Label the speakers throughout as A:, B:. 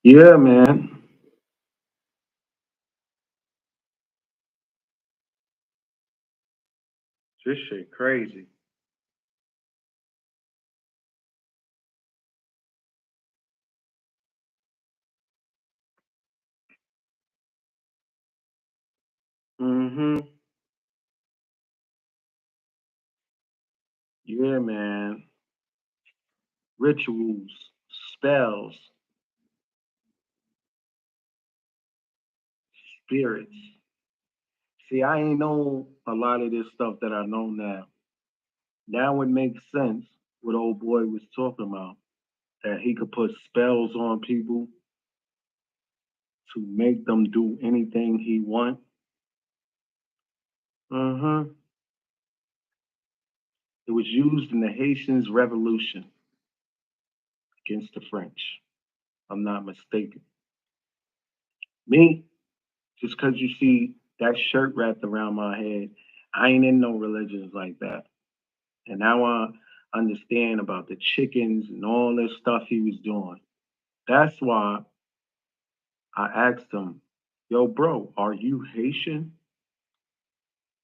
A: Yeah, man. This shit crazy. Mm-hmm. Yeah, man. Rituals, spells, spirits. See, I ain't know a lot of this stuff that I know now. Now it makes sense what old boy was talking about. That he could put spells on people to make them do anything he want. Mm-hmm. It was used in the Haitians Revolution against the French. I'm not mistaken. Me, just because you see that shirt wrapped around my head, I ain't in no religions like that. And now I understand about the chickens and all this stuff he was doing. That's why I asked him, yo, bro, are you Haitian?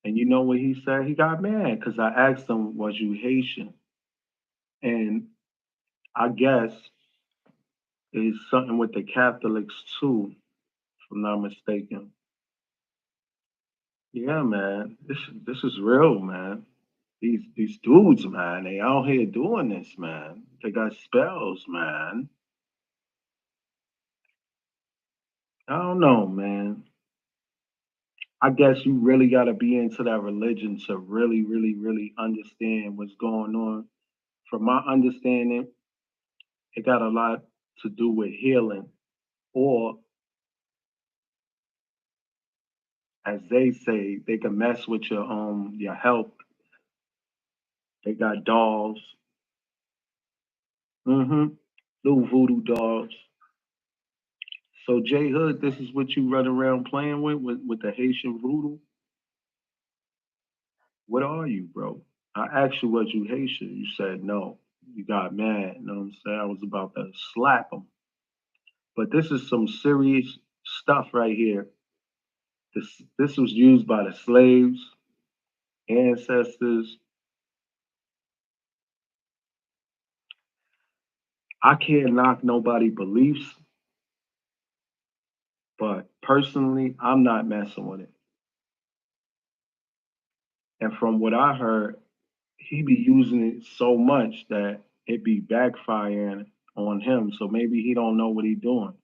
A: And you know what he said? He got mad because I asked him, was you Haitian? And I guess it's something with the Catholics too, if I'm not mistaken. Yeah, man, this is real, man. These dudes, man, they out here doing this, man. They got spells, man. I don't know, man. I guess you really got to be into that religion to really, really, really understand what's going on. From my understanding, it got a lot to do with healing, or as they say, they can mess with your health. They got dolls, mm-hmm, little voodoo dolls. So J Hood, this is what you run around playing with the Haitian voodoo. What are you, bro? I asked you, was you Haitian? You said no. You got mad. You know what I'm saying? I was about to slap him. But this is some serious stuff right here. This was used by the slaves, ancestors. I can't knock nobody beliefs, but personally, I'm not messing with it. And from what I heard, he be using it so much that it be backfiring on him. So maybe he don't know what he doing.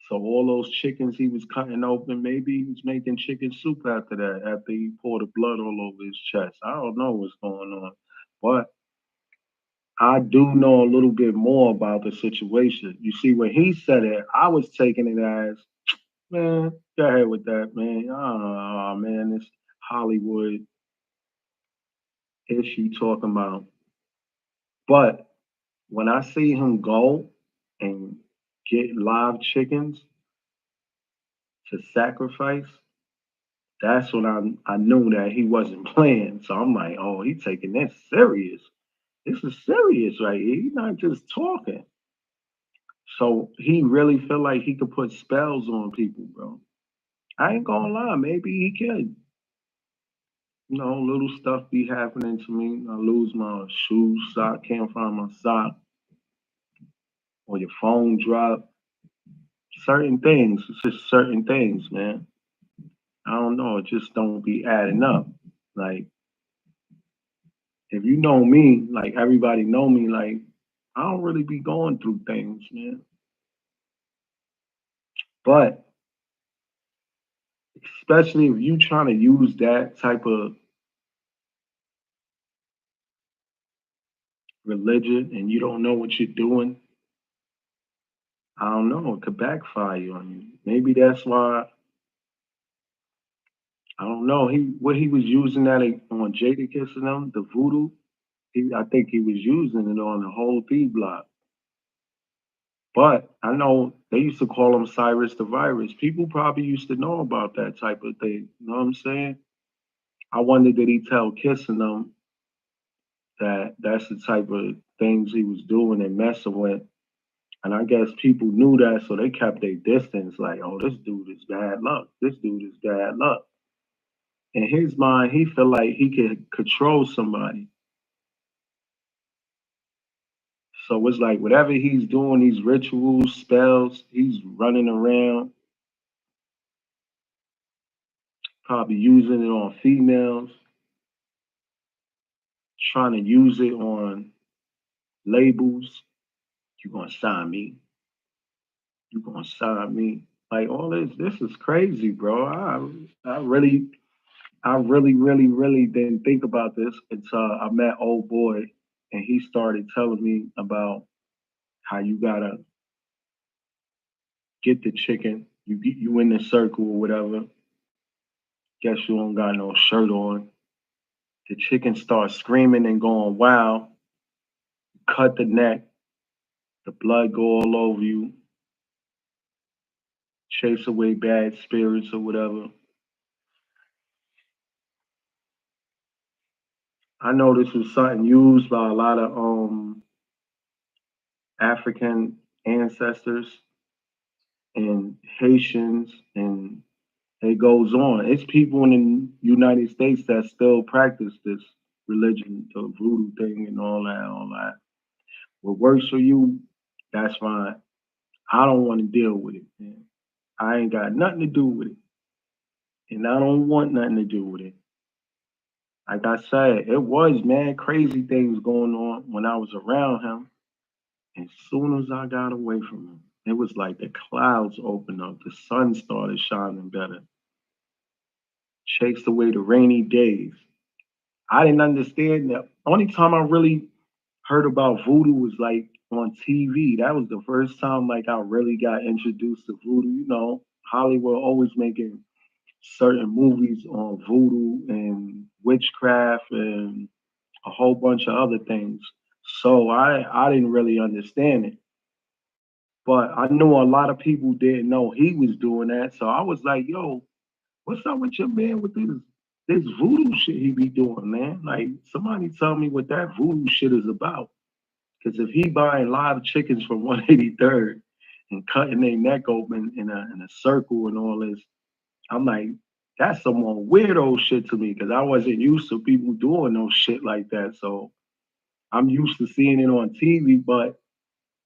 A: So all those chickens he was cutting open, maybe he was making chicken soup after that, after he poured the blood all over his chest. I don't know what's going on. But I do know a little bit more about the situation. You see, when he said it, I was taking it as, man, go ahead with that, man. Oh man, this Hollywood issue talking about. But when I see him go and get live chickens to sacrifice, that's when I knew that he wasn't playing. So I'm like, oh, he's taking this serious. This is serious right here. He's not just talking. So he really feel like he could put spells on people, bro. I ain't gonna lie, maybe he can. You know, little stuff be happening to me. I lose my shoes, sock, can't find my sock, or your phone drop. Certain things, it's just certain things, man. I don't know, it just don't be adding up. Like if you know me, like everybody know me, like I don't really be going through things, man. But especially if you trying to use that type of religion and you don't know what you're doing, I don't know, it could backfire on you. Maybe that's why I don't know. He what he was using that on Jadakiss and them, the voodoo. I think he was using it on the whole D block. But I know they used to call him Cyrus the Virus. People probably used to know about that type of thing. You know what I'm saying? I wonder did he tell Kiss and them that that's the type of things he was doing and messing with And I guess people knew that, so they kept their distance. Like, oh, this dude is bad luck. This dude is bad luck. In his mind, he felt like he could control somebody. So it's like whatever he's doing, these rituals, spells, he's running around, probably using it on females, trying to use it on labels. You gonna sign me? You gonna sign me? Like all this is crazy, bro. I really didn't think about this until I met old boy, and he started telling me about how you gotta get the chicken. You in the circle or whatever. Guess you don't got no shirt on. The chicken starts screaming and going wild. Cut the neck. The blood go all over you. Chase away bad spirits or whatever. I know this was something used by a lot of African ancestors and Haitians, and it goes on. It's people in the United States that still practice this religion, the voodoo thing, and all that, all that. What works for you, that's fine. I don't want to deal with it, man. I ain't got nothing to do with it, and I don't want nothing to do with it. Like I said, it was man crazy things going on when I was around him. As soon as I got away from him, it was like the clouds opened up, the sun started shining better, chased away the rainy days. I didn't understand that. Only time I really heard about voodoo was like on TV. That was the first time like I really got introduced to voodoo. You know, Hollywood always making certain movies on voodoo and witchcraft and a whole bunch of other things. So I didn't really understand it. But I knew a lot of people didn't know he was doing that. So I was like, yo, what's up with your man with this voodoo shit he be doing, man? Like somebody tell me what that voodoo shit is about. Because if he buying live chickens from 183rd and cutting their neck open in a circle and all this, I'm like, that's some more weirdo shit to me because I wasn't used to people doing no shit like that. So I'm used to seeing it on TV, but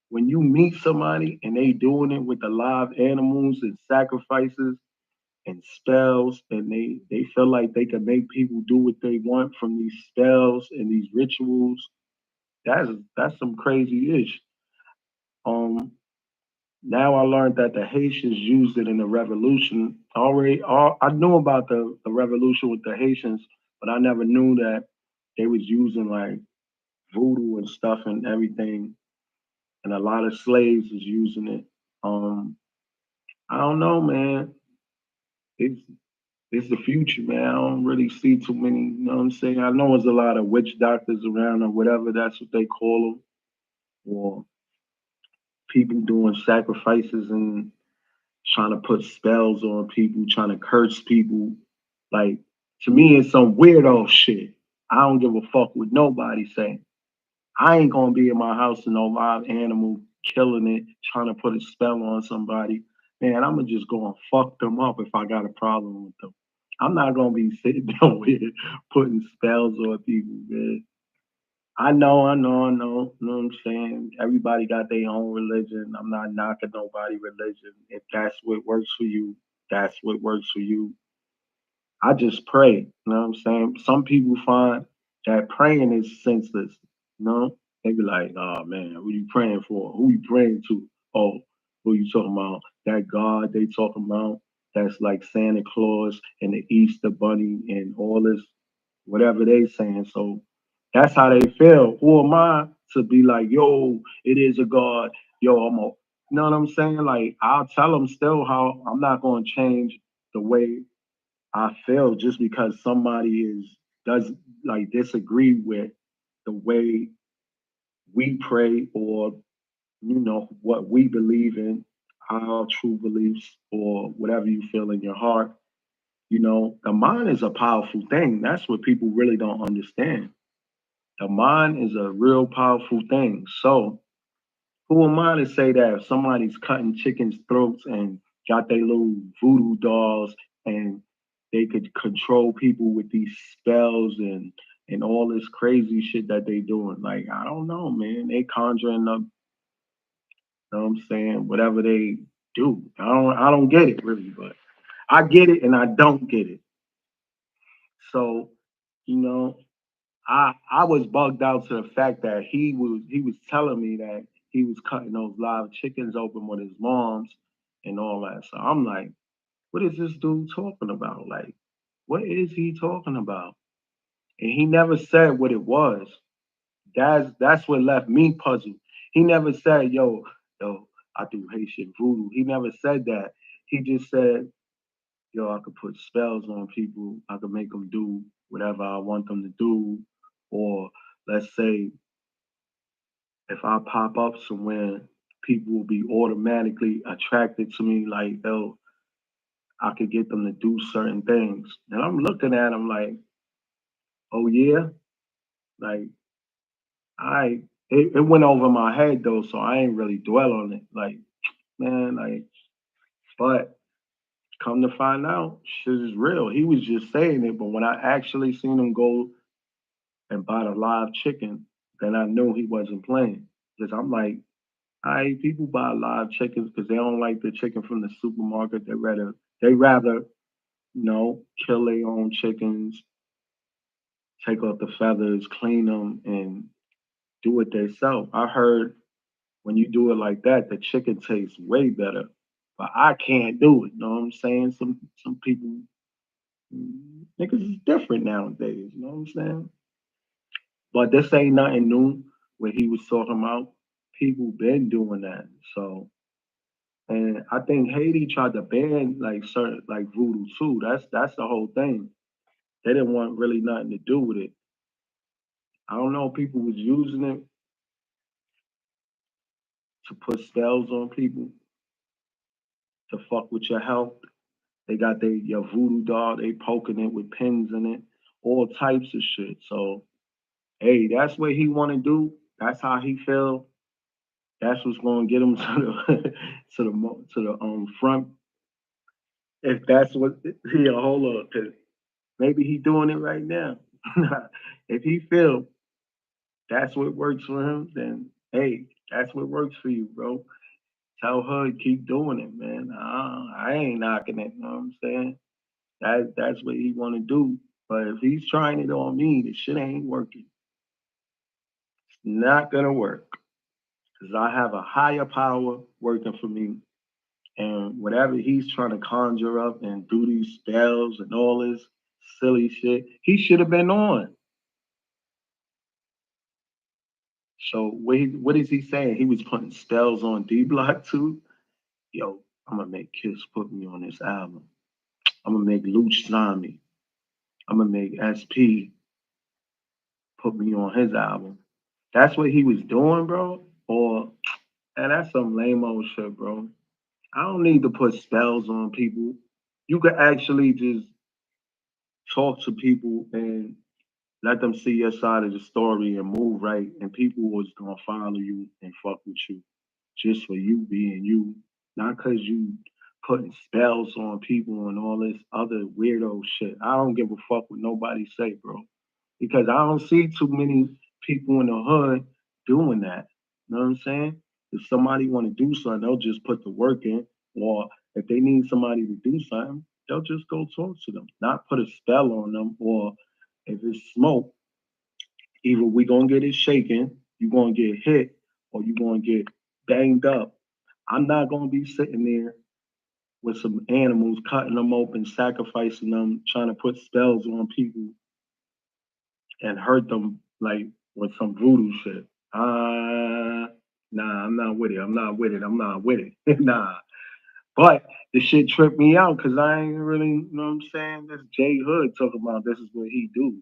A: when you meet somebody and they doing it with the live animals and sacrifices and spells, and they feel like they can make people do what they want from these spells and these rituals, that's some crazy ish. Um, Now I learned that the Haitians used it in the revolution. I knew about the revolution with the Haitians, but I never knew that they was using like voodoo and stuff and everything, and a lot of slaves was using it. Um, I don't know, man. It's it's the future, man. I don't really see too many. You know what I'm saying? I know there's a lot of witch doctors around or whatever. That's what they call them, or people doing sacrifices and trying to put spells on people, trying to curse people. Like to me, it's some weirdo shit. I don't give a fuck what nobody say. I ain't gonna be in my house and no live animal killing it, trying to put a spell on somebody. Man, I'm gonna just go and fuck them up if I got a problem with them. I'm not gonna be sitting down with putting spells on people, man. I know. You know what I'm saying? Everybody got their own religion. I'm not knocking nobody religion. If that's what works for you, that's what works for you. I just pray. You know what I'm saying? Some people find that praying is senseless. You know? They be like, oh man, who you praying for? Who you praying to? Oh, who you talking about? That God they talking about that's like Santa Claus and the Easter Bunny and all this, whatever they saying. So that's how they feel. Who am I to be like, yo, it is a God. Yo, you know what I'm saying? Like, I'll tell them still how I'm not going to change the way I feel just because somebody does like disagree with the way we pray or what we believe in, our true beliefs or whatever you feel in your heart. The mind is a powerful thing. That's what people really don't understand. The mind is a real powerful thing. So Who am I to say that if somebody's cutting chickens' throats and got their little voodoo dolls and they could control people with these spells and all this crazy shit that they doing? Like, I don't know, man. They conjuring up, you know what I'm saying, whatever they do. I don't get it really, but I get it and I don't get it. So, you know, I was bugged out to the fact that he was telling me that he was cutting those live chickens open with his moms and all that. So I'm like, what is this dude talking about? Like, what is he talking about? And he never said what it was. That's what left me puzzled. He never said, yo, I do Haitian voodoo. He never said that. He just said, yo, I could put spells on people. I could make them do whatever I want them to do. Or let's say if I pop up somewhere, people will be automatically attracted to me. Like, yo, I could get them to do certain things. And I'm looking at them like, oh yeah, like it went over my head though, so I ain't really dwell on it. Like, man, like, but come to find out, shit is real. He was just saying it, but when I actually seen him go and buy the live chicken, then I knew he wasn't playing. Because I'm like, people buy live chickens because they don't like the chicken from the supermarket. They rather kill their own chickens, take off the feathers, clean them, and do it themselves. I heard when you do it like that, the chicken tastes way better. But I can't do it. You know what I'm saying? Some people niggas is different nowadays. You know what I'm saying? But this ain't nothing new. What he was talking about, people been doing that. So, and I think Haiti tried to ban like certain like voodoo too. That's the whole thing. They didn't want really nothing to do with it. I don't know. People was using it to put spells on people to fuck with your health. They got your voodoo doll. They poking it with pins in it, all types of shit. So hey, that's what he want to do. That's how he feel. That's what's going to get him to the to the front. If that's what he hold up, cause maybe he doing it right now. If he feel that's what works for him, then hey, that's what works for you, bro. Tell her to keep doing it, man. I ain't knocking it. You know what I'm saying? That's what he want to do. But if he's trying it on me, the shit ain't working. It's not gonna work because I have a higher power working for me. And whatever he's trying to conjure up and do these spells and all this silly shit, he should have been on. So what is he saying? He was putting spells on D Block too. Yo, I'm gonna make Kiss put me on this album. I'm gonna make Luch sign me. I'm gonna make SP put me on his album. That's what he was doing, bro. Or and that's some lame old shit, bro. I don't need to put spells on people. You could actually just talk to people and let them see your side of the story and move right, and people was gonna follow you and fuck with you just for you being you, not because you putting spells on people and all this other weirdo shit. I don't give a fuck what nobody say, bro, because I don't see too many people in the hood doing that. You know what I'm saying? If somebody want to do something, they'll just put the work in, or if they need somebody to do something, they'll just go talk to them, not put a spell on them, or if it's smoke, either we gonna get it shaken, you gonna get hit, or you gonna get banged up. I'm not gonna be sitting there with some animals, cutting them open, sacrificing them, trying to put spells on people and hurt them like with some voodoo shit. Nah, I'm not with it. I'm not with it. I'm not with it. Nah. But the shit tripped me out because I ain't really, you know what I'm saying? This Jay Hood talking about this is what he do.